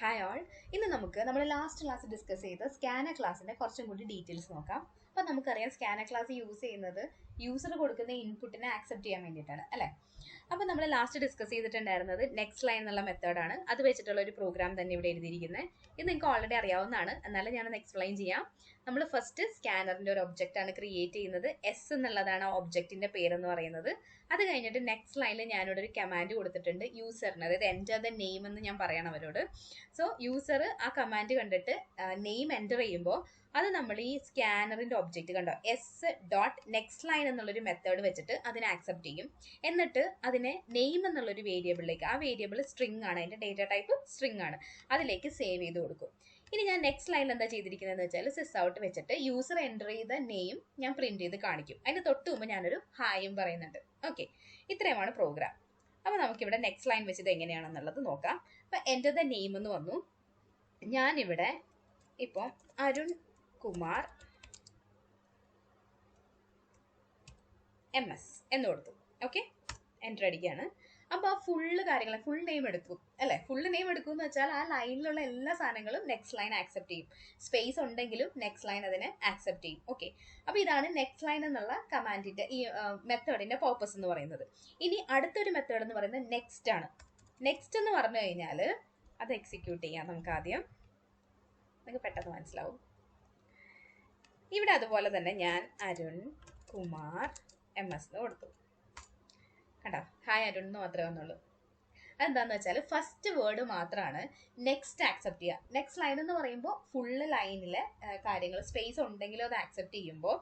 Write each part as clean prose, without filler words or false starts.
Hi all. ഇന്ന് നമുക്ക് നമ്മൾ ലാസ്റ്റ് ക്ലാസ് ഡിസ്കസ് ചെയ്ത സ്കാനർ ക്ലാസ്സിന്റെ കുറച്ചും കൂടി ഡീറ്റെയിൽസ് നോക്കാം. അപ്പോൾ നമുക്കറിയാം സ്കാനർ ക്ലാസ് യൂസ് ചെയ്യുന്നത് യൂസർ കൊടുക്കുന്ന ഇൻപുട്ടിനെ ആക്സെപ്റ്റ് ചെയ്യാൻ വേണ്ടിയിട്ടാണ് അല്ലേ. അപ്പോൾ നമ്മൾ ലാസ്റ്റ് ഡിസ്കസ് ചെയ്തിട്ടുണ്ടായിരുന്നത് നെക്സ്റ്റ് ലൈൻ എന്നുള്ള മെത്തേഡാണ്. അത് വെച്ചിട്ടുള്ള ഒരു പ്രോഗ്രാം തന്നെ ഇവിടെ എഴുതിയിരിക്കുന്നത്. ഇത് നിങ്ങൾക്ക് ഓൾറെഡി അറിയാവുന്നതാണ്, എന്നാലും ഞാനൊന്ന് എക്സ്പ്ലെയിൻ ചെയ്യാം. നമ്മൾ ഫസ്റ്റ് സ്കാനറിന്റെ ഒരു ഒബ്ജക്റ്റ് ആണ് ക്രിയേറ്റ് ചെയ്യുന്നത്. എസ് എന്നുള്ളതാണ് ആ ഒബ്ജക്റ്റിന്റെ പേരെന്ന് പറയുന്നത്. അത് കഴിഞ്ഞിട്ട് നെക്സ്റ്റ് ലൈനിൽ ഞാനിവിടെ ഒരു കമാൻഡ് കൊടുത്തിട്ടുണ്ട് യൂസറിന്, അതായത് എൻ്റർ ദ നെയിം എന്ന് ഞാൻ പറയണം അവരോട്. സോ യൂസർ ആ കമാൻഡ് കണ്ടിട്ട് നെയിം എൻ്റർ ചെയ്യുമ്പോൾ അത് നമ്മൾ ഈ സ്കാനറിന്റെ ഒബ്ജക്റ്റ് കണ്ടോ s.next.line എന്നുള്ളൊരു മെത്തേഡ് വെച്ചിട്ട് അതിനെ ആക്സെപ്റ്റ് ചെയ്യും. എന്നിട്ട് അതിനെ നെയിം എന്നുള്ളൊരു വേരിയബിളിലേക്ക്, ആ വേരിയബിൾ സ്ട്രിങ് ആണ്, അതിന്റെ ഡേറ്റ ടൈപ്പ് സ്ട്രിങ് ആണ്, അതിലേക്ക് സേവ് ചെയ്ത് കൊടുക്കും. ഇനി ഞാൻ നെക്സ്റ്റ് ലൈനിൽ എന്താ ചെയ്തിരിക്കുന്നതെന്ന് വെച്ചാൽ sys.out വെച്ചിട്ട് യൂസർ എൻ്റർ ചെയ്ത നെയിം ഞാൻ പ്രിന്റ് ചെയ്ത് കാണിക്കും. അതിന് തൊട്ട് മുമ്പ് ഞാനൊരു ഹായും പറയുന്നുണ്ട്. ഓക്കെ, ഇത്രയുമാണ് പ്രോഗ്രാം. അപ്പോൾ നമുക്കിവിടെ നെക്സ്റ്റ് ലൈൻ വെച്ചത് എങ്ങനെയാണെന്നുള്ളത് നോക്കാം. അപ്പം എൻ്റർ ദ നെയിം എന്ന് വന്നു. ഞാനിവിടെ ഇപ്പോൾ അരുൺ കുമാർ MS എന്ന് കൊടുത്തു. ഓക്കെ, എൻ്റർ അടിക്കുകയാണ്. അപ്പോൾ ആ ഫുള്ള് കാര്യങ്ങൾ ഫുൾ നെയിം എടുക്കും അല്ലേ. ഫുള്ള് നെയിം എടുക്കും എന്ന് വെച്ചാൽ ആ ലൈനിലുള്ള എല്ലാ സാധനങ്ങളും നെക്സ്റ്റ് ലൈൻ ആക്സെപ്റ്റ് ചെയ്യും. സ്പേസ് ഉണ്ടെങ്കിലും നെക്സ്റ്റ് ലൈൻ അതിനെ ആക്സെപ്റ്റ് ചെയ്യും. ഓക്കെ, അപ്പോൾ ഇതാണ് നെക്സ്റ്റ് ലൈൻ എന്നുള്ള കമാൻഡിന്റെ ഈ മെത്തേഡിന്റെ പർപ്പസ് എന്ന് പറയുന്നത്. ഇനി അടുത്തൊരു മെത്തേഡ് എന്ന് പറയുന്നത് നെക്സ്റ്റ് ആണ്. നെക്സ്റ്റ് എന്ന് പറഞ്ഞു കഴിഞ്ഞാൽ അത് എക്സിക്യൂട്ട് ചെയ്യാം നമുക്ക് ആദ്യം, നിങ്ങൾക്ക് പെട്ടെന്ന് മനസ്സിലാവും. ഇവിടെ അതുപോലെ തന്നെ ഞാൻ അരുൺ കുമാർ MS എന്ന് കൊടുത്തു. കണ്ടോ, ഹായ് അരുൺ എന്ന് മാത്രമേ വന്നുള്ളൂ. അതെന്താന്ന് വെച്ചാൽ ഫസ്റ്റ് വേർഡ് മാത്രമാണ് നെക്സ്റ്റ് ആക്സെപ്റ്റ് ചെയ്യുക. നെക്സ്റ്റ് ലൈൻ എന്ന് പറയുമ്പോൾ ഫുള്ള് ലൈനിലെ കാര്യങ്ങൾ സ്പേസ് ഉണ്ടെങ്കിലും അത് ആക്സെപ്റ്റ് ചെയ്യുമ്പോൾ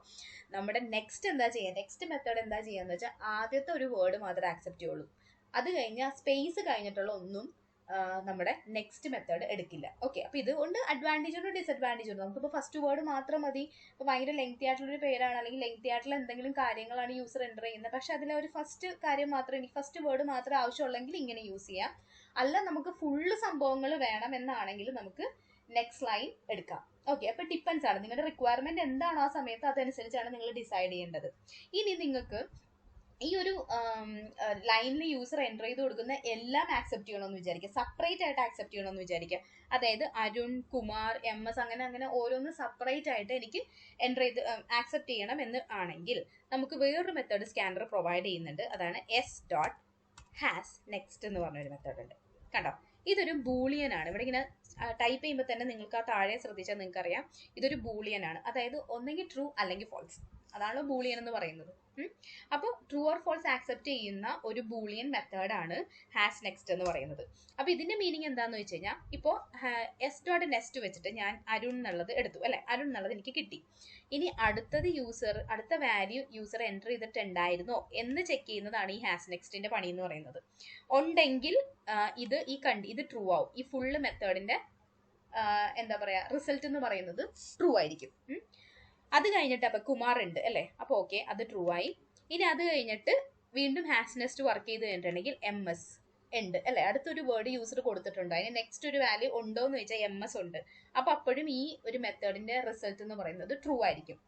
നമ്മുടെ നെക്സ്റ്റ് എന്താ ചെയ്യുക, നെക്സ്റ്റ് മെത്തേഡ് എന്താ ചെയ്യാന്ന് വെച്ചാൽ ആദ്യത്തെ ഒരു വേർഡ് മാത്രമേ ആക്സെപ്റ്റ് ചെയ്യുള്ളൂ. അത് കഴിഞ്ഞാൽ സ്പേസ് കഴിഞ്ഞിട്ടുള്ള ഒന്നും നമ്മുടെ നെക്സ്റ്റ് മെത്തേഡ് എടുക്കില്ല. ഓക്കെ, അപ്പോൾ ഇതുകൊണ്ട് അഡ്വാൻറ്റേജ് ഉണ്ട് ഡിസഡ്വാൻറ്റേജ് ഉണ്ട്. നമുക്കിപ്പോൾ ഫസ്റ്റ് വേർഡ് മാത്രം മതി. ഇപ്പോൾ ഭയങ്കര ലെങ്തി ആയിട്ടുള്ളൊരു പേരാണ് അല്ലെങ്കിൽ ലെങ്തി ആയിട്ടുള്ള എന്തെങ്കിലും കാര്യങ്ങളാണ് യൂസർ എൻ്റർ ചെയ്യുന്നത്, പക്ഷെ അതിലെ ഒരു ഫസ്റ്റ് കാര്യം മാത്രം, എനിക്ക് ഫസ്റ്റ് വേർഡ് മാത്രമേ ആവശ്യമുള്ളെങ്കിൽ ഇങ്ങനെ യൂസ് ചെയ്യാം. അല്ല നമുക്ക് ഫുള്ള് സംഭവങ്ങൾ വേണം എന്നാണെങ്കിൽ നമുക്ക് നെക്സ്റ്റ് ലൈൻ എടുക്കാം. ഓക്കെ, അപ്പോൾ ഡിപ്പെൻസ് ആണ്, നിങ്ങളുടെ റിക്വയർമെന്റ് എന്താണോ ആ സമയത്ത് അതനുസരിച്ചാണ് നിങ്ങൾ ഡിസൈഡ് ചെയ്യേണ്ടത്. ഇനി നിങ്ങൾക്ക് ഈ ഒരു ലൈനിൽ യൂസർ എൻ്റർ ചെയ്ത് കൊടുക്കുന്ന എല്ലാം ആക്സെപ്റ്റ് ചെയ്യണമെന്ന് വിചാരിക്കുക, സെപ്പറേറ്റ് ആയിട്ട് ആക്സെപ്റ്റ് ചെയ്യണമെന്ന് വിചാരിക്കുക. അതായത് അരുൺ കുമാർ MS അങ്ങനെ ഓരോന്ന് സെപ്പറേറ്റ് ആയിട്ട് എനിക്ക് എൻ്റർ ചെയ്ത് ആക്സെപ്റ്റ് ചെയ്യണം എന്ന് ആണെങ്കിൽ നമുക്ക് വേറൊരു മെത്തേഡ് സ്കാനർ പ്രൊവൈഡ് ചെയ്യുന്നുണ്ട്. അതാണ് s.hasNext എന്ന് പറഞ്ഞൊരു മെത്തേഡ് ഉണ്ട്. കണ്ടോ, ഇതൊരു ബൂളിയൻ ആണ്. ഇവിടെ ഇങ്ങനെ ടൈപ്പ് ചെയ്യുമ്പോൾ തന്നെ നിങ്ങൾക്ക് ആ താഴെ ശ്രദ്ധിച്ചാൽ നിങ്ങൾക്കറിയാം ഇതൊരു ബൂളിയൻ ആണ്. അതായത് ഒന്നെങ്കിൽ ട്രൂ അല്ലെങ്കിൽ ഫോൾസ്, അതാണല്ലോ ബൂളിയൻ എന്ന് പറയുന്നത്. അപ്പോൾ ട്രൂ ഓർ ഫോൾസ് ആക്സെപ്റ്റ് ചെയ്യുന്ന ഒരു ബൂളിയൻ മെത്തേഡാണ് #next എന്ന് പറയുന്നത്. അപ്പോൾ ഇതിന്റെ മീനിങ് എന്താണെന്ന് വെച്ച് കഴിഞ്ഞാൽ ഇപ്പോൾ s.next വെച്ചിട്ട് ഞാൻ അരുൺ എന്നുള്ളത് എടുത്തു അല്ലെ, അരുൺ എന്നുള്ളത് എനിക്ക് കിട്ടി. ഇനി അടുത്ത വാല്യൂ യൂസർ എൻ്റർ ചെയ്തിട്ടുണ്ടായിരുന്നോ എന്ന് ചെക്ക് ചെയ്യുന്നതാണ് ഈ #nextന്റെ പണി എന്ന് പറയുന്നത്. ഉണ്ടെങ്കിൽ ഇത് ട്രൂ ആവും. ഈ ഫുള്ള് മെത്തേഡിന്റെ എന്താ പറയാ റിസൾട്ട് എന്ന് പറയുന്നത് ട്രൂ ആയിരിക്കും. അത് കഴിഞ്ഞിട്ട് അപ്പൊ കുമാർ ഉണ്ട് അല്ലെ, അപ്പൊ ഓക്കെ, അത് ട്രൂ ആയി. ഇനി അത് കഴിഞ്ഞിട്ട് വീണ്ടും #next വർക്ക് ചെയ്ത് കഴിഞ്ഞിട്ടുണ്ടെങ്കിൽ MS ഉണ്ട് അല്ലെ, അടുത്തൊരു വേർഡ് യൂസർ കൊടുത്തിട്ടുണ്ട്, അതിന് നെക്സ്റ്റ് ഒരു വാല്യൂ ഉണ്ടോ എന്ന് ചോദിച്ചാൽ MS ഉണ്ട്. അപ്പൊ അപ്പോഴും ഈ ഒരു മെത്തേഡിന്റെ റിസൾട്ട് എന്ന് പറയുന്നത് ട്രൂ ആയിരിക്കും.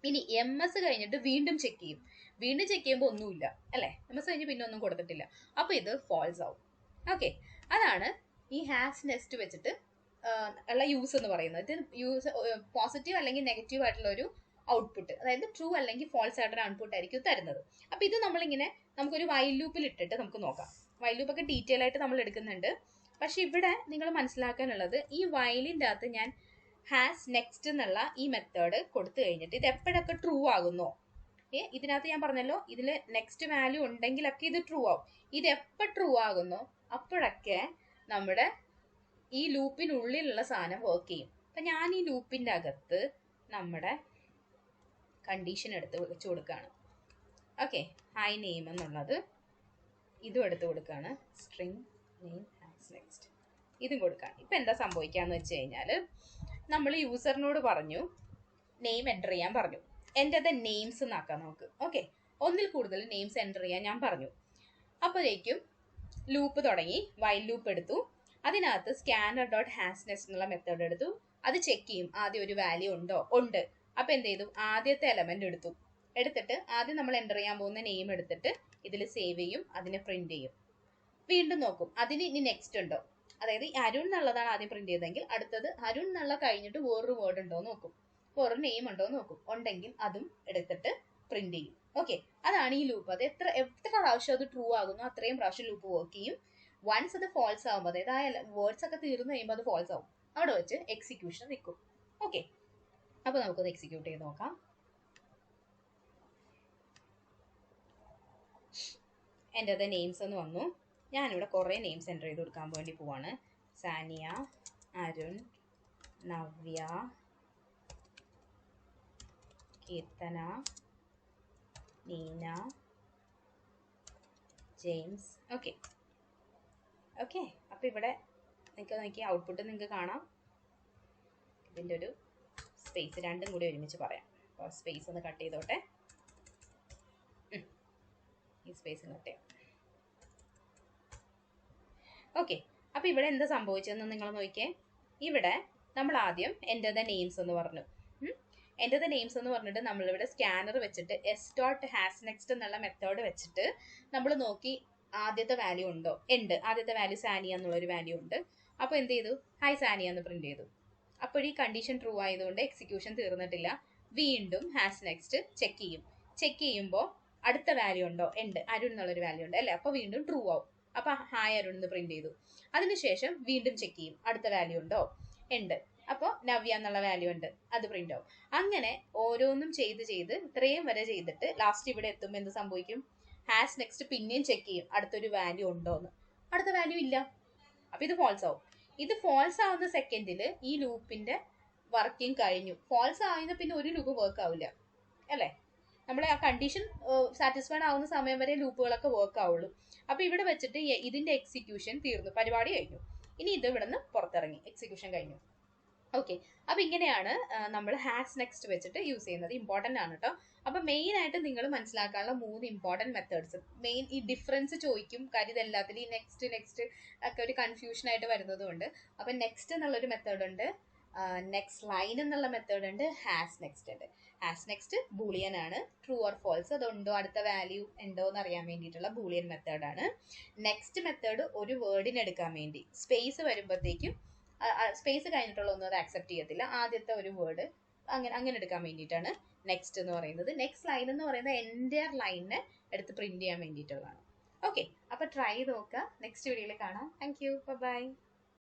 ഇനി MS കഴിഞ്ഞിട്ട് വീണ്ടും ചെക്ക് ചെയ്യും. വീണ്ടും ചെക്ക് ചെയ്യുമ്പോൾ ഒന്നുമില്ല അല്ലെ, MS കഴിഞ്ഞ് പിന്നെ ഒന്നും കൊടുത്തിട്ടില്ല, അപ്പൊ ഇത് ഫോൾസ് ആവും. ഓക്കെ, അതാണ് ഈ #next വെച്ചിട്ട് ഉള്ള യൂസ് എന്ന് പറയുന്നത്. ഇത് യൂസ് പോസിറ്റീവ് അല്ലെങ്കിൽ നെഗറ്റീവ് ആയിട്ടുള്ള ഒരു ഔട്ട്പുട്ട്, അതായത് ട്രൂ അല്ലെങ്കിൽ ഫോൾസ് ആയിട്ടൊരു ഔട്ട്പുട്ട് ആയിരിക്കും തരുന്നത്. അപ്പൊ ഇത് നമ്മളിങ്ങനെ നമുക്കൊരു വൈൽ ലൂപ്പിൽ ഇട്ടിട്ട് നമുക്ക് നോക്കാം. വൈൽ ലൂപ്പ് ഒക്കെ ഡീറ്റെയിൽ ആയിട്ട് നമ്മൾ എടുക്കുന്നുണ്ട്. പക്ഷെ ഇവിടെ നിങ്ങൾ മനസ്സിലാക്കാനുള്ളത് ഈ വൈലിൻ്റെ അകത്ത് ഞാൻ #next എന്നുള്ള ഈ മെത്തേഡ് കൊടുത്തു കഴിഞ്ഞിട്ട് ഇത് എപ്പോഴൊക്കെ ട്രൂ ആകുന്നോ, ഇതിനകത്ത് ഞാൻ പറഞ്ഞല്ലോ ഇതിൽ നെക്സ്റ്റ് വാല്യൂ ഉണ്ടെങ്കിലൊക്കെ ഇത് ട്രൂ ആവും. ഇത് എപ്പോൾ ട്രൂ ആകുന്നോ അപ്പോഴൊക്കെ നമ്മുടെ ഈ ലൂപ്പിനുള്ളിലുള്ള സാധനം വർക്ക് ചെയ്യും. അപ്പൊ ഞാൻ ഈ ലൂപ്പിന്റെ അകത്ത് നമ്മുടെ കണ്ടീഷൻ എടുത്ത് വെച്ച് കൊടുക്കുകയാണ്. ഓക്കെ, ഹായ് നെയിം എന്നുള്ളത് ഇതും എടുത്ത് കൊടുക്കുകയാണ്, സ്ട്രിങ് നെയിം #next ഇതും കൊടുക്കുകയാണ്. ഇപ്പൊ എന്താ സംഭവിക്കാന്ന് വെച്ച് കഴിഞ്ഞാൽ നമ്മൾ യൂസറിനോട് പറഞ്ഞു നെയിം എൻ്റർ ചെയ്യാൻ പറഞ്ഞു. എൻ്റെ അത് നെയിംസ് എന്നാക്കാം നമുക്ക്. ഓക്കെ, ഒന്നിൽ കൂടുതൽ നെയിംസ് എൻ്റർ ചെയ്യാൻ ഞാൻ പറഞ്ഞു. അപ്പോഴേക്കും ലൂപ്പ് തുടങ്ങി, വൈൽ ലൂപ്പ് എടുത്തു. അതിനകത്ത് scanner.hasNext എന്നുള്ള മെത്തേഡ് എടുത്തു. അത് ചെക്ക് ചെയ്യും ആദ്യം ഒരു വാല്യൂ ഉണ്ടോ, ഉണ്ട്. അപ്പൊ എന്ത് ചെയ്തു, ആദ്യത്തെ എലമെന്റ് എടുത്തിട്ട് ആദ്യം നമ്മൾ എൻ്റർ ചെയ്യാൻ പോകുന്ന നെയിം എടുത്തിട്ട് ഇതിൽ സേവ് ചെയ്യും, അതിനെ പ്രിന്റ് ചെയ്യും. വീണ്ടും നോക്കും അതിന് ഇനി നെക്സ്റ്റ് ഉണ്ടോ, അതായത് അരുൺ എന്നുള്ളതാണ് ആദ്യം പ്രിന്റ് ചെയ്തതെങ്കിൽ അടുത്തത് അരുൺ എന്നുള്ള കഴിഞ്ഞിട്ട് വേറൊരു വേർഡ് ഉണ്ടോ എന്ന് നോക്കും, വേറൊരു നെയിം ഉണ്ടോ എന്ന് നോക്കും. ഉണ്ടെങ്കിൽ അതും എടുത്തിട്ട് പ്രിന്റ് ചെയ്യും. ഓക്കെ, അതാണ് ഈ ലൂപ്പ്. അത് എത്ര പ്രാവശ്യം അത് ട്രൂ ആകുന്നു അത്രയും പ്രാവശ്യം ലൂപ്പ് വർക്ക് ചെയ്യും. വൺസ് അത് ഫോൾസ് ആകുമ്പോൾ, അതായത് ആ വേർഡ്സ് ഒക്കെ തീർന്നു കഴിയുമ്പോൾ അത് ഫോൾസ് ആവും, അവിടെ വെച്ച് എക്സിക്യൂഷൻ നിൽക്കും. ഓക്കെ, അപ്പൊ നമുക്കൊന്ന് എക്സിക്യൂട്ട് ചെയ്ത് നോക്കാം. എൻ്റെ അത് നെയിംസ് എന്ന് വന്നു. ഞാനിവിടെ കുറേ നെയിംസ് എൻ്റർ ചെയ്ത് കൊടുക്കാൻ വേണ്ടി പോവാണ്. Saniya, Arun, Navya, Keerthana, Neena, James. Okay okay, അപ്പോൾ ഇവിടെ നിങ്ങൾക്ക് നോക്കി ഔട്ട്പുട്ട് നിങ്ങൾക്ക് കാണാം. ഇതിൻ്റെ ഒരു സ്പേസ് രണ്ടും കൂടി ഒരുമിച്ച് പറയാം. അപ്പോൾ സ്പേസ് ഒന്ന് കട്ട് ചെയ്തോട്ടെ. ഈ സ്പേസ് കട്ട് ചെയ്യാം. ഓക്കെ, അപ്പോൾ ഇവിടെ എന്താ സംഭവിച്ചതെന്ന് നിങ്ങൾ നോക്കിയേ. ഇവിടെ നമ്മൾ ആദ്യം എൻ്റെ ദ നെയിംസ് എന്ന് പറഞ്ഞു. എൻ്റെ ദ നെയിംസ് എന്ന് പറഞ്ഞിട്ട് നമ്മളിവിടെ സ്കാനർ വെച്ചിട്ട് s.hasNext എന്നുള്ള മെത്തേഡ് വെച്ചിട്ട് നമ്മൾ നോക്കി ആദ്യത്തെ വാല്യൂ ഉണ്ടോ. ഉണ്ട്, ആദ്യത്തെ വാല്യൂ സാനിയ എന്നുള്ളൊരു വാല്യൂ ഉണ്ട്. അപ്പോൾ എന്ത് ചെയ്തു, ഹായ് സാനിയ എന്ന് പ്രിന്റ് ചെയ്തു. അപ്പോൾ ഈ കണ്ടീഷൻ ട്രൂ ആയതുകൊണ്ട് എക്സിക്യൂഷൻ തീർന്നിട്ടില്ല. വീണ്ടും hasNext ചെക്ക് ചെയ്യും. ചെക്ക് ചെയ്യുമ്പോൾ അടുത്ത വാല്യൂ ഉണ്ടോ, ഉണ്ട്, അരുൺ എന്നുള്ളൊരു വാല്യൂ ഉണ്ട് അല്ലേ. അപ്പോൾ വീണ്ടും ട്രൂ ആവും. അപ്പൊ ഹായ് അരുൺ എന്ന് പ്രിന്റ് ചെയ്തു. അതിനുശേഷം വീണ്ടും ചെക്ക് ചെയ്യും, അടുത്ത വാല്യൂ ഉണ്ടോ, ഉണ്ട്. അപ്പോൾ നവ്യ എന്നുള്ള വാല്യൂ ഉണ്ട്, അത് പ്രിന്റ് ആവും. അങ്ങനെ ഓരോന്നും ചെയ്ത് ഇത്രയും വരെ ചെയ്തിട്ട് ലാസ്റ്റ് ഇവിടെ എത്തുമ്പോൾ എന്ത് സംഭവിക്കും, hasNext പിന്നെയും ചെക്ക് ചെയ്യും അടുത്തൊരു വാല്യൂ ഉണ്ടോ എന്ന്. അടുത്ത വാല്യൂ ഇല്ല. അപ്പൊ ഇത് ഫോൾസ് ആവും. ഇത് ഫോൾസ് ആവുന്ന സെക്കൻഡിൽ ഈ ലൂപ്പിന്റെ വർക്കിംഗ് കഴിഞ്ഞു. ഫോൾസ് ആവുന്ന പിന്നെ ഒരു ലൂപ്പ് വർക്ക് ആവില്ല അല്ലേ. നമ്മളെ ആ കണ്ടീഷൻ സാറ്റിസ്ഫൈഡ് ആവുന്ന സമയം വരെ ലൂപ്പുകളൊക്കെ വർക്ക് ആവുള്ളൂ. അപ്പൊ ഇവിടെ വെച്ചിട്ട് ഇതിന്റെ എക്സിക്യൂഷൻ തീർന്നു, പരിപാടി കഴിഞ്ഞു. ഇനി ഇത് ഇവിടെ നിന്ന് പുറത്തിറങ്ങി, എക്സിക്യൂഷൻ കഴിഞ്ഞു. ഓക്കെ, അപ്പൊ ഇങ്ങനെയാണ് നമ്മൾ hasNext വെച്ചിട്ട് യൂസ് ചെയ്യുന്നത്. ഇമ്പോർട്ടന്റ് ആണ് കേട്ടോ. അപ്പൊ മെയിൻ ആയിട്ട് നിങ്ങൾ മനസ്സിലാക്കാനുള്ള 3 ഇമ്പോർട്ടന്റ് മെത്തേഡ്സ്. മെയിൻ ഈ ഡിഫറൻസ് ചോദിക്കും, കാര്യം ഇതെല്ലാത്തിലും ഈ നെക്സ്റ്റ് ഒക്കെ ഒരു കൺഫ്യൂഷൻ ആയിട്ട് വരുന്നതുകൊണ്ട്. അപ്പൊ നെക്സ്റ്റ് എന്നുള്ളൊരു മെത്തേഡ് ഉണ്ട്, nextLine എന്നുള്ള മെത്തേഡ് ഉണ്ട്, hasNext ഉണ്ട്. hasNext ബൂളിയൻ ആണ്, ട്രൂ ഓർ ഫോൾസ് അതുണ്ടോ അടുത്ത വാല്യൂ ഉണ്ടോ എന്ന് അറിയാൻ വേണ്ടിയിട്ടുള്ള ബൂളിയൻ മെത്തേഡാണ്. നെക്സ്റ്റ് മെത്തേഡ് ഒരു വേർഡിന് എടുക്കാൻ വേണ്ടി സ്പേസ് വരുമ്പോഴത്തേക്കും സ്പേസ് കഴിഞ്ഞിട്ടുള്ള ഒന്നും അത് ആക്സെപ്റ്റ് ചെയ്യത്തില്ല, ആദ്യത്തെ ഒരു വേർഡ് അങ്ങനെ എടുക്കാൻ വേണ്ടിയിട്ടാണ് നെക്സ്റ്റ് എന്ന് പറയുന്നത്. nextLine എന്ന് പറയുന്നത് എൻ്റയർ ലൈനിനെ എടുത്ത് പ്രിന്റ് ചെയ്യാൻ വേണ്ടിയിട്ടുള്ളതാണ്. ഓക്കെ, അപ്പൊ ട്രൈ നോക്കുക. നെക്സ്റ്റ് വീഡിയോയിൽ കാണാം. Thank you, by.